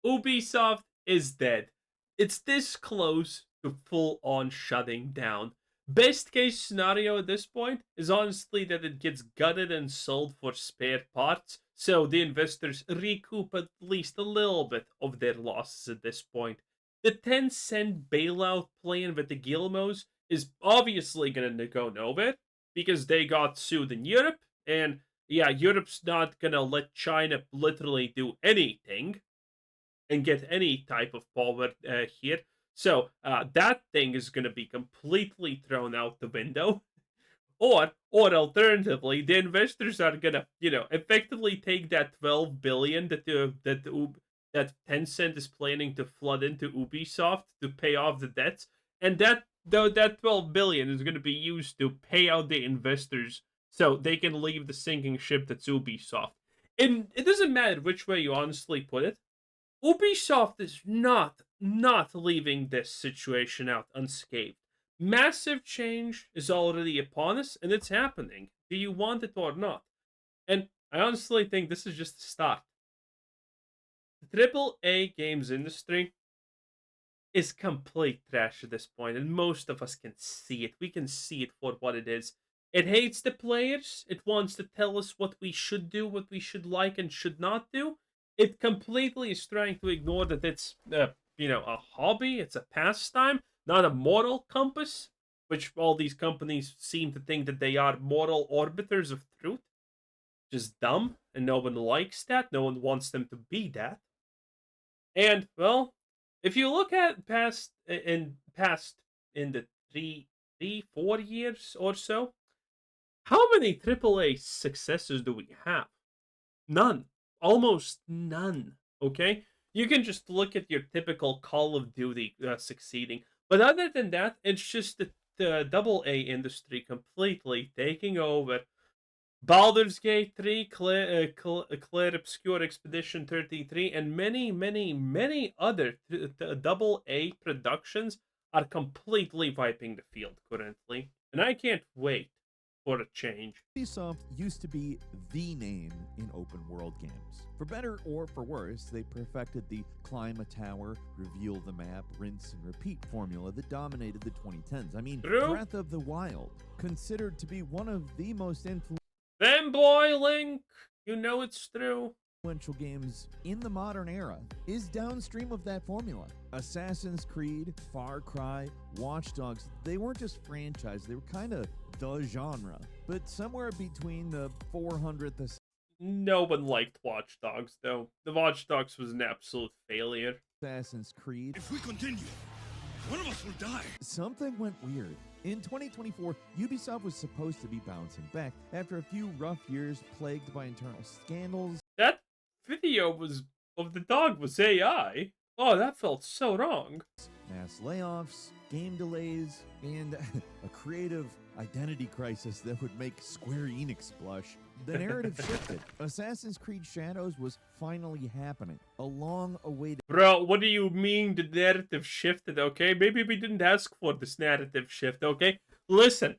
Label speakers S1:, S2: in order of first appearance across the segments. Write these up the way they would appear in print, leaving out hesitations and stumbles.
S1: Ubisoft is dead. It's this close to full on shutting down. Best case scenario at this point is honestly that it gets gutted and sold for spare parts, so the investors recoup at least a little bit of their losses at this point. The 10-cent bailout plan with the Gilmos is obviously going to go nowhere because they got sued in Europe, and yeah, Europe's not going to let China literally do anything and get any type of power here. So that thing is going to be completely thrown out the window. Or alternatively, the investors are gonna, effectively take that 12 billion that Tencent is planning to flood into Ubisoft to pay off the debts, and that 12 billion is gonna be used to pay out the investors so they can leave the sinking ship that's Ubisoft. And it doesn't matter which way you honestly put it. Ubisoft is not leaving this situation out unscathed. Massive change is already upon us, and it's happening. Do you want it or not? And I honestly think this is just the start. The triple A games industry is complete trash at this point, and most of us can see it. We can see it for what it is. It hates the players. It wants to tell us what we should do, what we should like and should not do. It completely is trying to ignore that it's, a hobby. It's a pastime, not a moral compass, which all these companies seem to think that they are moral arbiters of truth. Just dumb, and no one likes that. No one wants them to be that. And well, if you look at past in the 4 years or so, how many AAA successes do we have? None. Almost none. Okay? You can just look at your typical Call of Duty succeeding. But other than that, it's just the double A industry completely taking over. Baldur's Gate 3, Claire Obscure Expedition 33, and many, many, many other double A productions are completely wiping the field currently. And I can't wait for a change.
S2: Ubisoft used to be the name in open world games. For better or for worse, they perfected the climb a tower, reveal the map, rinse and repeat formula that dominated the 2010s. I mean,
S1: True.
S2: Breath of the Wild, considered to be one of the most
S1: Fanboy Link, you know it's true.
S2: influential games in the modern era, is downstream of that formula. Assassin's Creed, Far Cry, Watch Dogs, they weren't just franchise, they were kind of the genre, but somewhere between the 400th.
S1: No one liked Watch Dogs, though. The Watch Dogs was an absolute failure.
S2: Assassin's Creed.
S3: If we continue, one of us will die.
S2: Something went weird. In 2024, Ubisoft was supposed to be bouncing back after a few rough years plagued by internal scandals.
S1: That video of the dog was AI. Oh, that felt so wrong.
S2: Mass layoffs, game delays, and a creative identity crisis that would make Square Enix blush. The narrative shifted. Assassin's Creed Shadows was finally happening. A long-awaited...
S1: Bro, what do you mean the narrative shifted, okay? Maybe we didn't ask for this narrative shift, okay? Listen,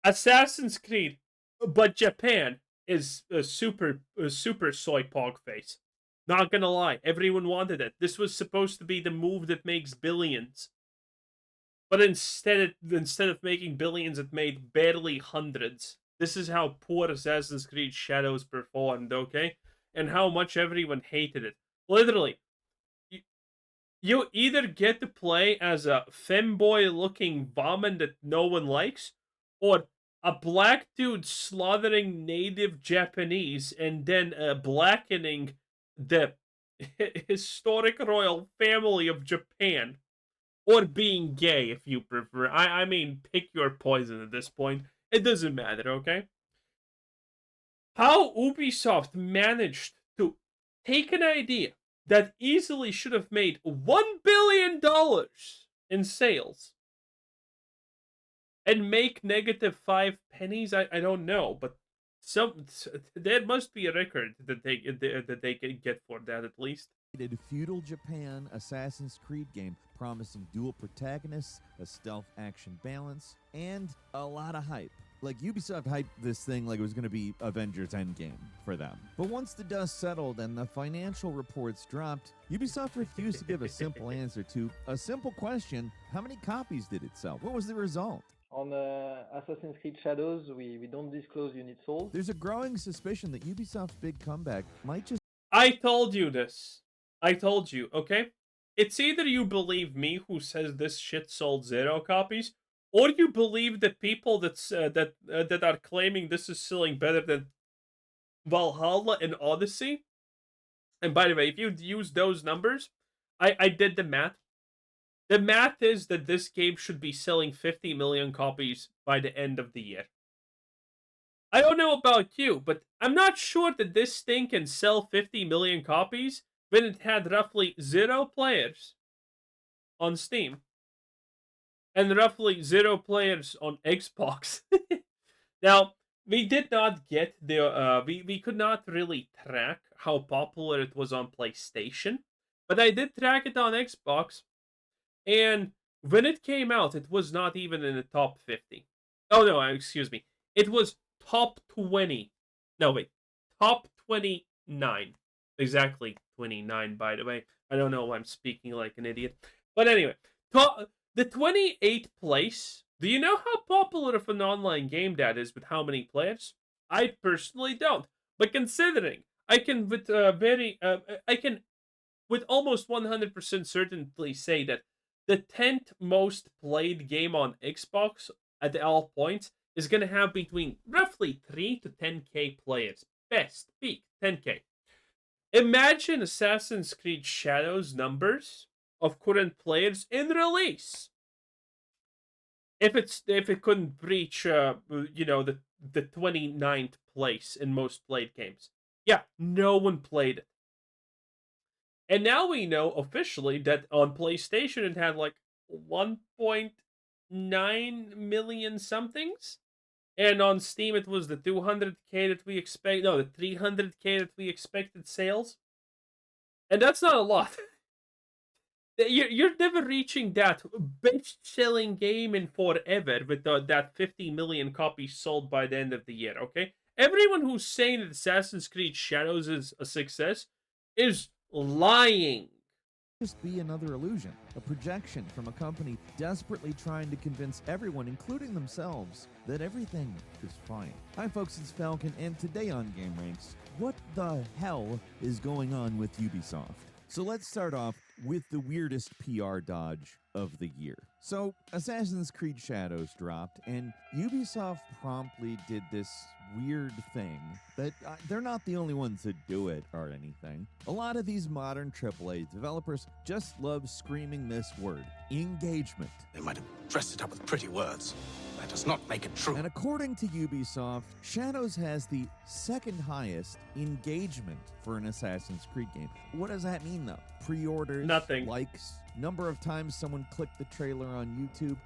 S1: Assassin's Creed, but Japan is a super soy pog face. Not gonna lie, everyone wanted it. This was supposed to be the move that makes billions. But instead of making billions, it made barely hundreds. This is how poor Assassin's Creed Shadows performed, okay? And how much everyone hated it. Literally, you either get to play as a femboy-looking vomit that no one likes, or a black dude slaughtering native Japanese and then blackening the historic royal family of Japan. Or being gay, if you prefer. I mean, pick your poison at this point. It doesn't matter, okay? How Ubisoft managed to take an idea that easily should have made $1 billion in sales and make negative 5 pennies, I don't know, but there must be a record that they can get for that at least.
S2: Feudal Japan Assassin's Creed game promising dual protagonists, a stealth action balance, and a lot of hype. Like, Ubisoft hyped this thing like it was going to be Avengers Endgame for them. But once the dust settled and the financial reports dropped, Ubisoft refused to give a simple answer to a simple question: how many copies did it sell? What was the result?
S4: On Assassin's Creed Shadows, we don't disclose units sold.
S2: There's a growing suspicion that Ubisoft's big comeback might just
S1: I told you this. I told you, okay? It's either you believe me, who says this shit sold 0 copies, or you believe the people that are claiming this is selling better than Valhalla and Odyssey. And by the way, if you use those numbers, I did the math. The math is that this game should be selling 50 million copies by the end of the year. I don't know about you, but I'm not sure that this thing can sell 50 million copies when it had roughly 0 players on Steam and roughly 0 players on Xbox. Now, we did not get the we could not really track how popular it was on PlayStation, but I did track it on Xbox, and when it came out, it was not even in the top 50. Oh no, excuse me. It was top 20. No, wait. Top 29. Exactly 29, by the way. I don't know why I'm speaking like an idiot. But anyway, the 28th place. Do you know how popular of an online game that is with how many players? I personally don't. But considering I can with almost 100% certainty say that the 10th most played game on Xbox at all points is going to have between roughly 3 to 10k players. Best peak 10k. Imagine Assassin's Creed Shadows numbers of current players in release. If it couldn't breach the 29th place in most played games. Yeah, no one played it. And now we know officially that on PlayStation it had like 1.9 million somethings. And on Steam it was the 200k that we expect, no, the 300k that we expected sales. And that's not a lot. You're never reaching that best-selling game in forever with that 50 million copies sold by the end of the year, okay? Everyone who's saying that Assassin's Creed Shadows is a success is lying.
S2: just be another illusion, a projection from a company desperately trying to convince everyone, including themselves, that everything is fine. Hi folks, it's Falcon, and today on Game Ranks, what the hell is going on with Ubisoft? So let's start off with the weirdest PR dodge of the year. So, Assassin's Creed Shadows dropped, and Ubisoft promptly did this weird thing that they're not the only ones that do it or anything. A lot of these modern AAA developers just love screaming this word, engagement.
S3: They might have dressed it up with pretty words. That does not make it true.
S2: And according to Ubisoft, Shadows has the second highest engagement for an Assassin's Creed game. What does that mean, though? Pre-orders,
S1: Nothing.
S2: likes, number of times someone clicked the trailer on YouTube,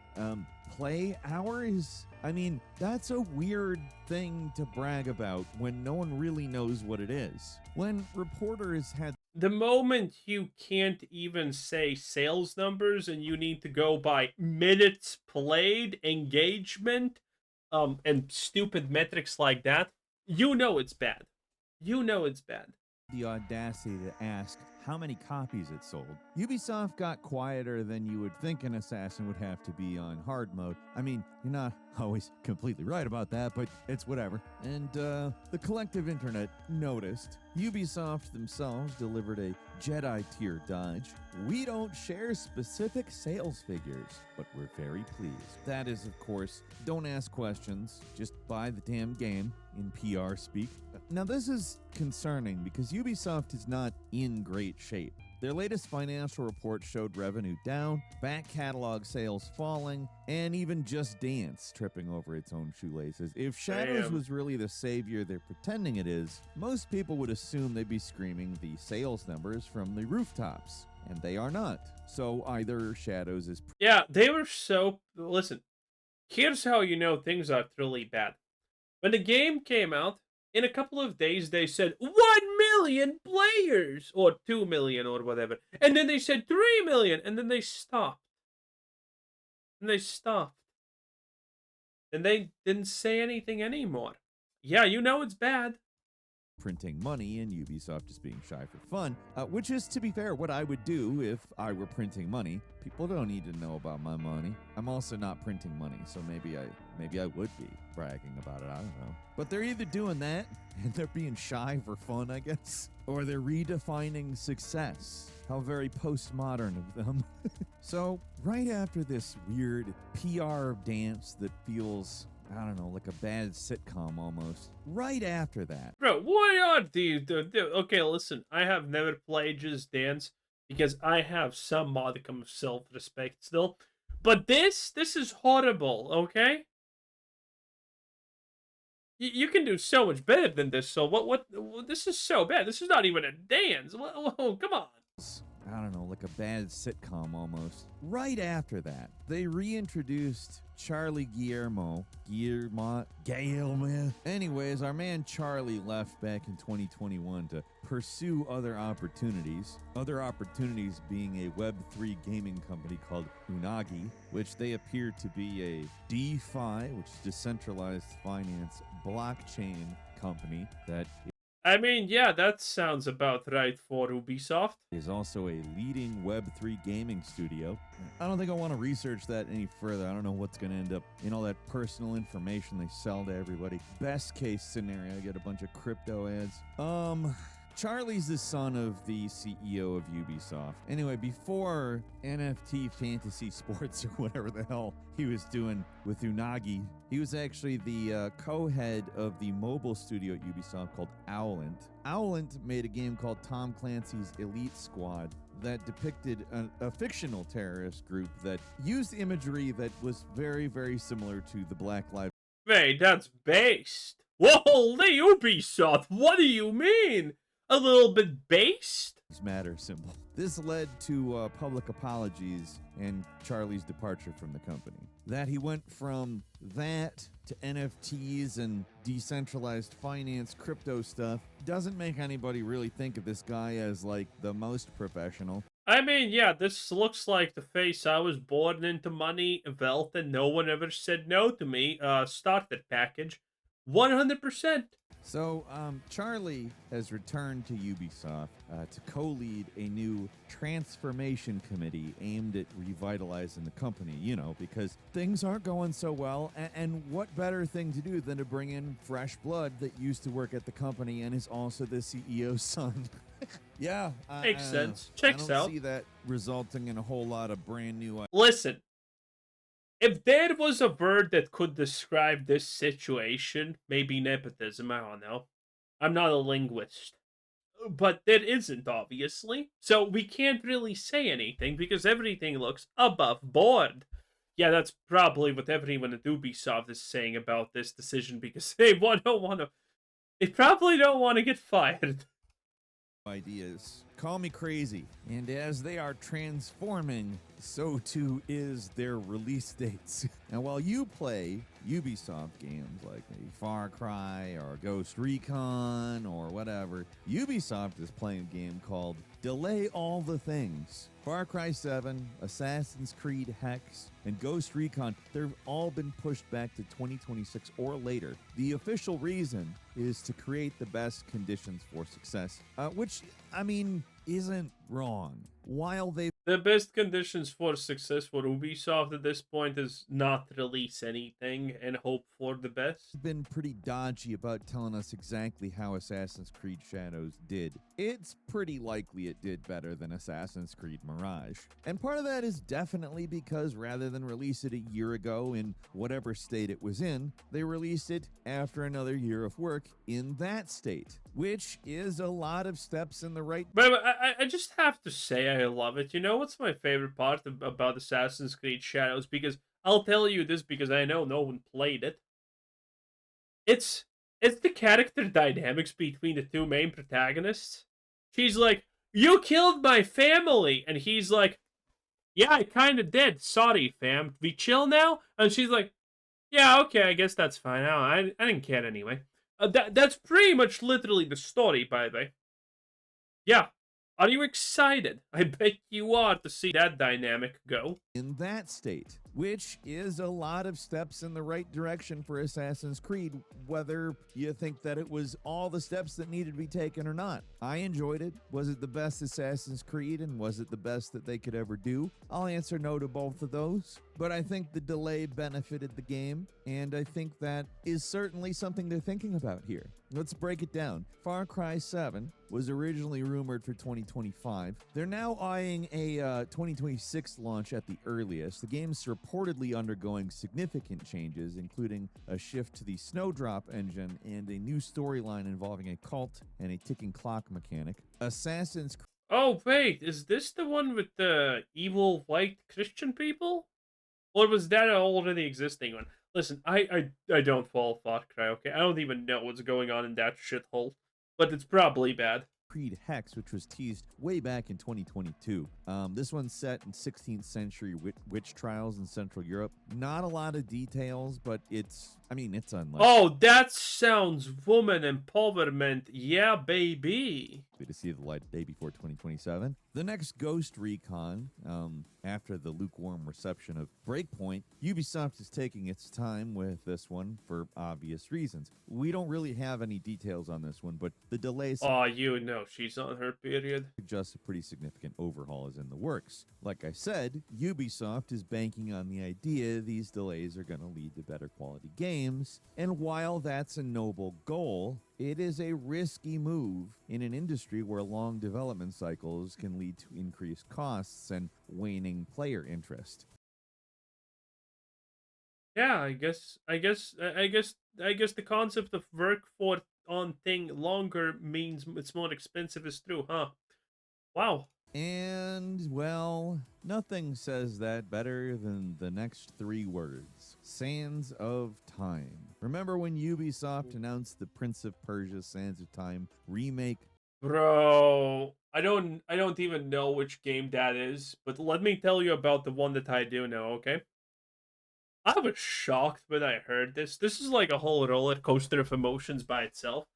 S2: play hours? I mean, that's a weird thing to brag about when no one really knows what it is. When reporters had
S1: The moment you can't even say sales numbers and you need to go by minutes played, engagement, and stupid metrics like that, you know it's bad. You know it's bad.
S2: the audacity to ask how many copies it sold, Ubisoft got quieter than you would think an assassin would have to be on hard mode. I mean, you're not always completely right about that, but it's whatever. And the collective internet noticed. Ubisoft themselves delivered a Jedi tier dodge. We don't share specific sales figures, but we're very pleased. That is, of course, don't ask questions, just buy the damn game in PR speak. Now this is concerning because Ubisoft is not in great shape. Their latest financial report showed revenue down, back catalog sales falling, and even Just Dance tripping over its own shoelaces. If Shadows
S1: Damn.
S2: was really the savior they're pretending it is, most people would assume they'd be screaming the sales numbers from the rooftops, and they are not. So either Shadows is
S1: Yeah, they were so. Listen, here's how you know things are truly bad. When the game came out, in a couple of days they said 1 million players, or 2 million, or whatever. And then they said 3 million, and then they stopped. And they stopped. and they didn't say anything anymore. Yeah, you know it's bad.
S2: printing money and Ubisoft is being shy for fun, which is, to be fair, what I would do if I were printing money. People don't need to know about my money. I'm also not printing money, so maybe I would be bragging about it. I don't know. But they're either doing that and they're being shy for fun, I guess, or they're redefining success. How very postmodern of them. So, right after this weird PR dance that feels, I don't know, like a bad sitcom almost. Right after that.
S1: Bro, what are these? Okay, listen, I have never played Just Dance because I have some modicum of self-respect still. But this is horrible, okay? You can do so much better than this. So this is so bad. This is not even a dance. Whoa, come on.
S2: I don't know, like a bad sitcom almost. Right after that, they reintroduced Charlie Guillermo. Anyways, our man Charlie left back in 2021 to pursue other opportunities. Other opportunities being a Web3 gaming company called Unagi, which they appear to be a DeFi, which is decentralized finance blockchain company that
S1: I mean, yeah, that sounds about right for Ubisoft.
S2: is also a leading Web3 gaming studio. I don't think I want to research that any further. I don't know what's going to end up in all that personal information they sell to everybody. Best case scenario, I get a bunch of crypto ads. Charlie's the son of the CEO of Ubisoft. Anyway, before NFT Fantasy Sports or whatever the hell he was doing with Unagi, he was actually the co-head of the mobile studio at Ubisoft called Owlant. Owlant made a game called Tom Clancy's Elite Squad that depicted a fictional terrorist group that used imagery that was very, very similar to the Black Lives
S1: Wait, that's based. Whoa, holy Ubisoft, what do you mean? A little bit based?
S2: Matter symbol. This led to public apologies and Charlie's departure from the company. That he went from that to NFTs and decentralized finance crypto stuff doesn't make anybody really think of this guy as like the most professional.
S1: I mean, yeah, this looks like the face I was born into money, wealth, and no one ever said no to me. Starter package. 100%.
S2: So, Charlie has returned to Ubisoft to co-lead a new transformation committee aimed at revitalizing the company, you know, because things aren't going so well, and what better thing to do than to bring in fresh blood that used to work at the company and is also the CEO's son. Yeah.
S1: Makes sense. Checks
S2: I
S1: out.
S2: don't see that resulting in a whole lot of brand new...
S1: Listen, if there was a word that could describe this situation, maybe nepotism, I don't know. I'm not a linguist. But there isn't, obviously. So we can't really say anything because everything looks above board. Yeah, that's probably what everyone at Ubisoft is saying about this decision because they don't want to. They probably don't want to get fired.
S2: Ideas. Call me crazy. And as they are transforming, so too is their release dates. Now, while you play Ubisoft games like maybe Far Cry or Ghost Recon or whatever, Ubisoft is playing a game called Delay All the Things. Far Cry 7, Assassin's Creed Hex, and Ghost Recon, they've all been pushed back to 2026 or later. The official reason is to create the best conditions for success, which, I mean, isn't wrong. While they've
S1: The best conditions for success for Ubisoft at this point is not release anything and hope for the best.
S2: been pretty dodgy about telling us exactly how Assassin's Creed Shadows did, it's pretty likely it did better than Assassin's Creed Mirage. And part of that is definitely because rather than release it a year ago in whatever state it was in, they released it after another year of work in that state, which is a lot of steps in the right...
S1: But I just have to say I love it. You know what's my favorite part about Assassin's Creed Shadows? Because I'll tell you this because I know no one played it. It's the character dynamics between the two main protagonists. She's like, "You killed my family," and he's like, "Yeah, I kind of did. Sorry, fam. We chill now?" And she's like, "Yeah, okay, I guess that's fine. I didn't care anyway." That's pretty much literally the story, by the way. Yeah. Are you excited? I bet you are to see that dynamic go.
S2: in that state, which is a lot of steps in the right direction for Assassin's Creed, whether you think that it was all the steps that needed to be taken or not. I enjoyed it. Was it the best Assassin's Creed, and was it the best that they could ever do? I'll answer no to both of those, but I think the delay benefited the game, and I think that is certainly something they're thinking about here. Let's break it down. Far Cry 7 was originally rumored for 2025. They're now eyeing a 2026 launch at the earliest. The game's reportedly undergoing significant changes, including a shift to the Snowdrop engine and a new storyline involving a cult and a ticking clock mechanic. Assassin's Creed.
S1: Oh, wait, is this the one with the evil white Christian people? Or was that an already existing one? Listen, I don't follow Far Cry, okay? I don't even know what's going on in that shithole. But it's probably bad.
S2: Creed Hex, which was teased way back in 2022. This one's set in 16th century witch trials in Central Europe. Not a lot of details, but it's unlikely.
S1: Oh, that sounds woman empowerment. Yeah, baby.
S2: To see the light day before 2027. The next Ghost Recon, after the lukewarm reception of Breakpoint, Ubisoft is taking its time with this one for obvious reasons. We don't really have any details on this one, but the delays
S1: she's on her period.
S2: suggest a pretty significant overhaul is in the works. Like I said, Ubisoft is banking on the idea these delays are going to lead to better quality games, and while that's a noble goal, it is a risky move in an industry where long development cycles can lead to increased costs and waning player interest.
S1: Yeah, I guess the concept of work for on thing longer means it's more expensive is true, huh? Wow.
S2: And, well, nothing says that better than the next three words. Sands of Time. Remember when Ubisoft announced the Prince of Persia Sands of Time remake?
S1: Bro, I don't even know which game that is, but let me tell you about the one that I do know, okay? I was shocked when I heard this. This is like a whole roller coaster of emotions by itself.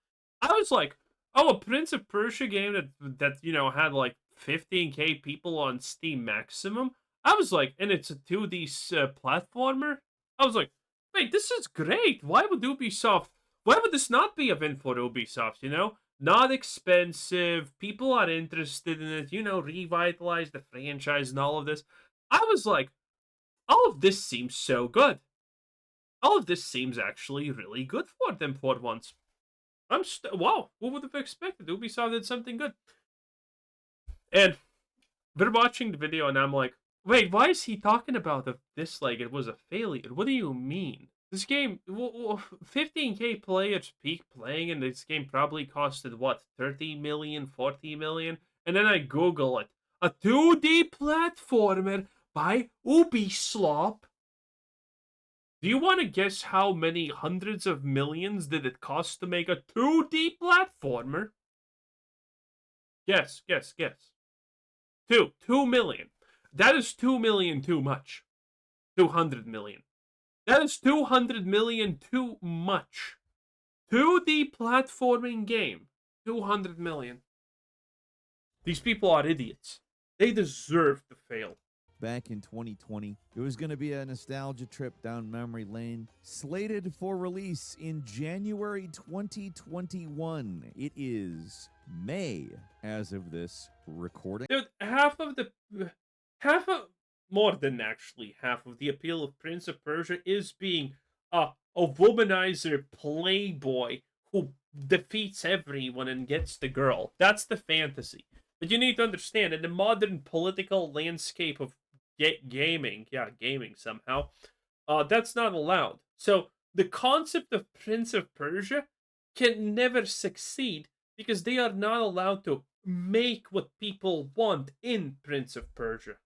S1: I was like, oh, a Prince of Persia game that had like 15K people on Steam maximum. I was like, and it's a 2D platformer. I was like, wait, this is great. Why would this not be a win for Ubisoft, Not expensive. People are interested in it, revitalize the franchise and all of this. I was like, all of this seems so good. All of this seems actually really good for them for once. Wow, who would have expected? Ubisoft did something good. And we're watching the video and I'm like, wait, why is he talking about this like it was a failure? What do you mean? This game, 15K players peak playing, and this game probably costed, what, 30 million, 40 million? And then I Google it. A 2D platformer by Ubisoft. Do you want to guess how many hundreds of millions did it cost to make a 2D platformer? Guess. 2 million. That is 2 million too much. 200 million. That is 200 million too much. 2D platforming game. 200 million. These people are idiots. They deserve to fail.
S2: Back in 2020, it was going to be a nostalgia trip down memory lane, slated for release in January 2021. It is May as of this recording.
S1: Dude, more than actually half of the appeal of Prince of Persia is being a womanizer playboy who defeats everyone and gets the girl. That's the fantasy. But you need to understand, in the modern political landscape of gaming somehow, that's not allowed. So the concept of Prince of Persia can never succeed because they are not allowed to make what people want in Prince of Persia.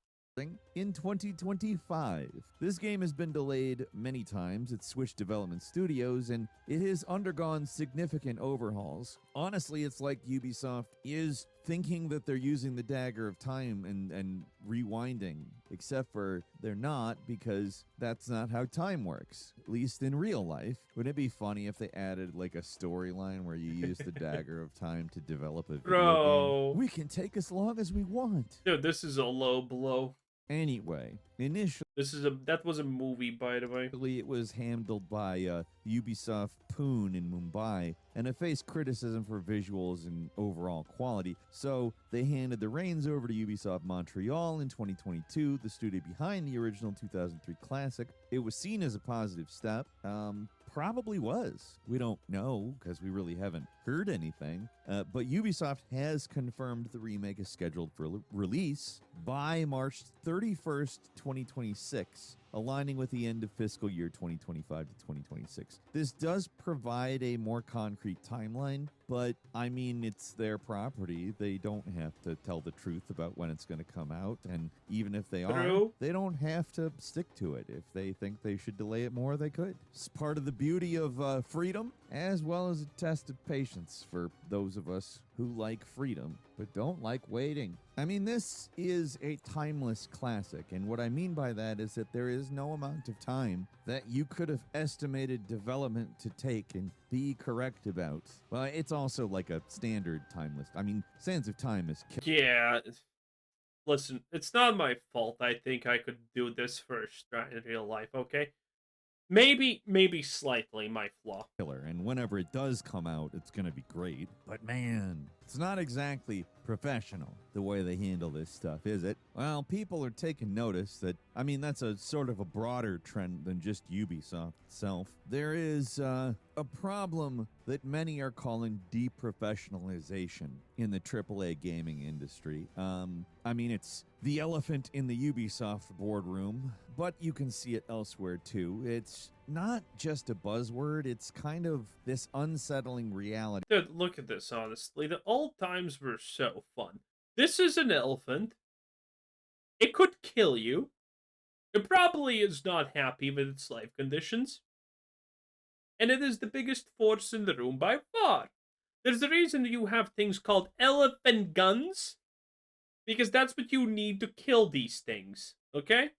S2: In 2025. This game has been delayed many times. It's switched development studios and it has undergone significant overhauls. Honestly, it's like Ubisoft is thinking that they're using the dagger of time and rewinding, except for they're not, because that's not how time works, at least in real life. Wouldn't it be funny if they added like a storyline where you use the dagger of time to develop a video game? We can take as long as we want.
S1: Dude, this is a low blow.
S2: Anyway, initially,
S1: That was a movie, by the way.
S2: it was handled by Ubisoft Pune in Mumbai, and it faced criticism for visuals and overall quality. So they handed the reins over to Ubisoft Montreal in 2022, the studio behind the original 2003 classic. It was seen as a positive step. Probably was. We don't know because we really haven't heard anything. But Ubisoft has confirmed the remake is scheduled for release by March 31st, 2026, aligning with the end of fiscal year 2025 to 2026. This does provide a more concrete timeline, but I mean, it's their property. They don't have to tell the truth about when it's going to come out, and even if they are, they don't have to stick to it. If they think they should delay it more, they could. It's part of the beauty of freedom, as well as a test of patience for those of us who like freedom but don't like waiting. I mean, this is a timeless classic, and what I mean by that is that there is no amount of time that you could have estimated development to take and be correct about. Well, it's also like a standard time list. I mean, Sands of Time is
S1: Yeah. Listen, it's not my fault. I think I could do this first try in real life, okay? Maybe slightly my flaw.
S2: killer, and whenever it does come out, it's gonna be great. But man, it's not exactly professional the way they handle this stuff, is it? Well, people are taking notice that, I mean, that's a sort of a broader trend than just Ubisoft itself. There is a problem that many are calling deprofessionalization in the AAA gaming industry. I mean, it's the elephant in the Ubisoft boardroom, but you can see it elsewhere too. It's not just a buzzword, it's kind of this unsettling reality.
S1: Dude, look at this, honestly. The old times were so fun. This is an elephant. It could kill you. It probably is not happy with its life conditions. And it is the biggest force in the room by far. There's a reason you have things called elephant guns. Because that's what you need to kill these things. Okay?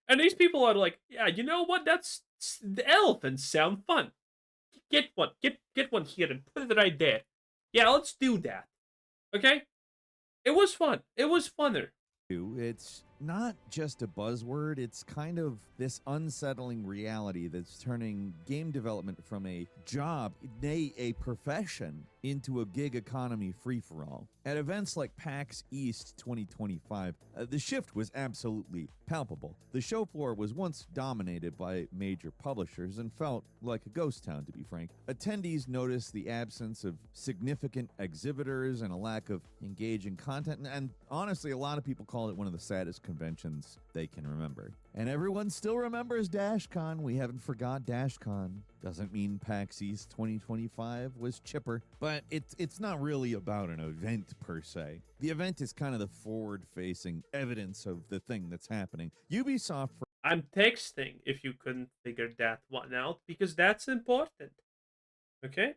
S1: And these people are like, yeah, you know what? The elephants sound fun. Get one. Get one here and put it right there. Yeah, let's do that. Okay? It was fun. It was funner.
S2: It's not just a buzzword, it's kind of this unsettling reality that's turning game development from a job, nay, a profession, into a gig economy free-for-all. At events like PAX East 2025, the shift was absolutely palpable. The show floor was once dominated by major publishers and felt like a ghost town, to be frank. Attendees noticed the absence of significant exhibitors and a lack of engaging content, and honestly, a lot of people call it one of the saddest conventions they can remember. And everyone still remembers DashCon. We haven't forgot DashCon. Doesn't mean PAX East 2025 was chipper, but it's not really about an event per se. The event is kind of the forward-facing evidence of the thing that's happening. Ubisoft...
S1: I'm texting if you couldn't figure that one out, because that's important. Okay?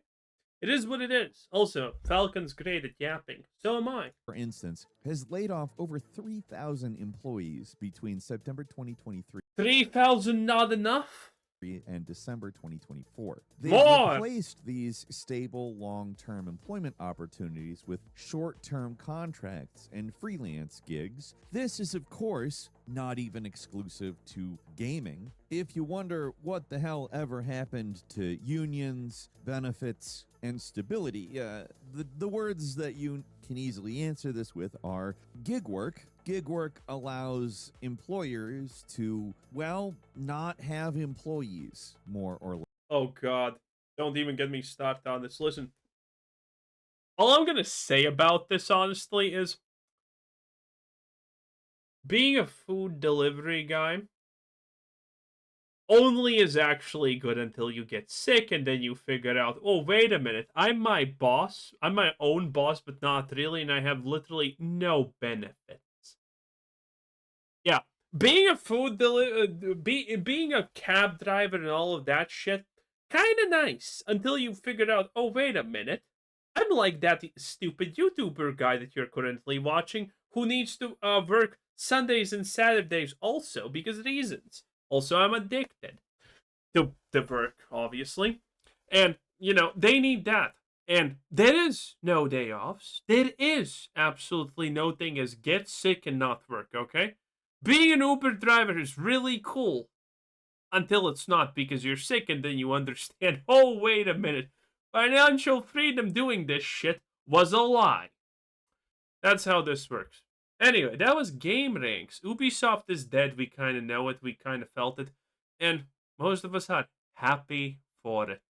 S1: It is what it is. Also, Falcon's great at yapping. So am I.
S2: For instance, has laid off over 3,000 employees between September 2023
S1: 3,000 not enough?
S2: and December 2024. They've
S1: More!
S2: replaced these stable long-term employment opportunities with short-term contracts and freelance gigs. This is, of course, not even exclusive to gaming. If you wonder what the hell ever happened to unions, benefits, and stability, the words that you can easily answer this with are gig work. Gig work allows employers to, well, not have employees, more or less.
S1: Oh god. Don't even get me started on this. Listen. All I'm gonna say about this, honestly, is being a food delivery guy only is actually good until you get sick and then you figure out, oh, wait a minute, I'm my boss. I'm my own boss, but not really, and I have literally no benefits. Yeah, being a being a cab driver and all of that shit, kind of nice until you figured out, oh, wait a minute, I'm like that stupid YouTuber guy that you're currently watching who needs to work Sundays and Saturdays also because reasons. Also, I'm addicted to work, obviously. And, you know, they need that. And there is no day offs. There is absolutely no thing as get sick and not work, okay? Being an Uber driver is really cool until it's not because you're sick and then you understand, oh, wait a minute. Financial freedom doing this shit was a lie. That's how this works. Anyway, that was Game Ranks. Ubisoft is dead. We kind of know it. We kind of felt it. And most of us are happy for it.